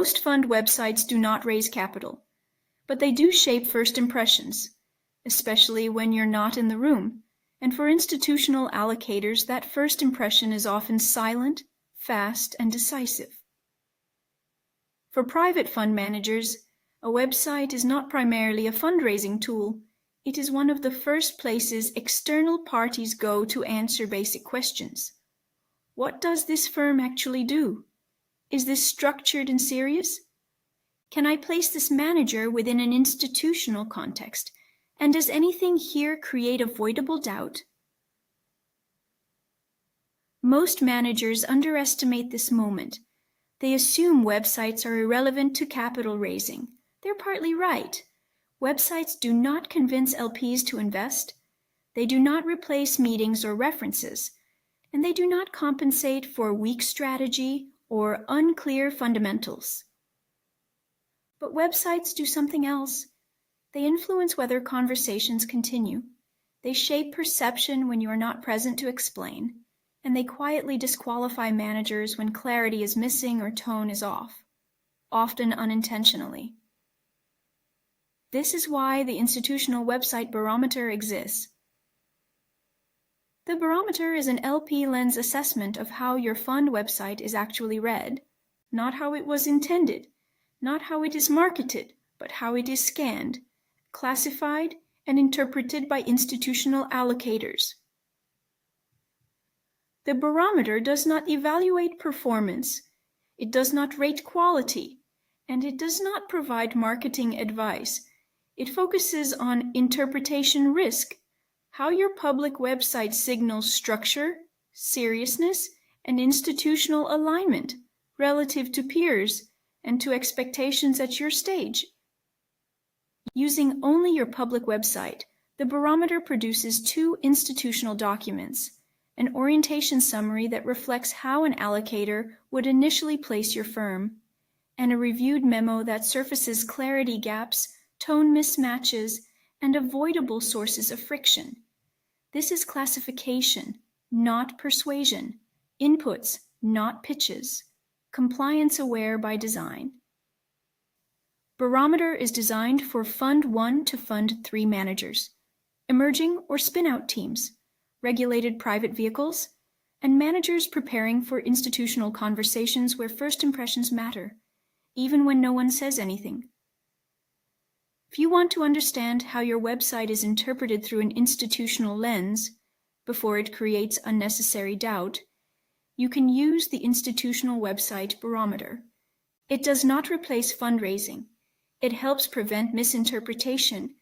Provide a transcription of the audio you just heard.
Most fund websites do not raise capital, but they do shape first impressions, especially when you're not in the room. And for institutional allocators, that first impression is often silent, fast, and decisive. For private fund managers, a website is not primarily a fundraising tool. It is one of the first places external parties go to answer basic questions. What does this firm actually do? Is this structured and serious? Can I place this manager within an institutional context? And does anything here create avoidable doubt? Most managers underestimate this moment. They assume websites are irrelevant to capital raising. They're partly right. Websites do not convince LPs to invest. They do not replace meetings or references. And they do not compensate for weak strategy or unclear fundamentals. But websites do something else. They influence whether conversations continue. They shape perception when you are not present to explain, and they quietly disqualify managers when clarity is missing or tone is off, often unintentionally. This is why the institutional website barometer exists. The barometer is an LP lens assessment of how your fund website is actually read, not how it was intended, not how it is marketed, but how it is scanned, classified, and interpreted by institutional allocators. The barometer does not evaluate performance, it does not rate quality, and it does not provide marketing advice. It focuses on interpretation risk, how your public website signals structure, seriousness, and institutional alignment relative to peers and to expectations at your stage. Using only your public website, the barometer produces two institutional documents, an orientation summary that reflects how an allocator would initially place your firm, and a reviewed memo that surfaces clarity gaps, tone mismatches, and avoidable sources of friction. This is classification, not persuasion, inputs, not pitches, compliance aware by design. Barometer is designed for Fund 1 to Fund 3 managers, emerging or spin-out teams, regulated private vehicles, and managers preparing for institutional conversations where first impressions matter, even when no one says anything. If you want to understand how your website is interpreted through an institutional lens before it creates unnecessary doubt, you can use the institutional website barometer. It does not replace fundraising. It helps prevent misinterpretation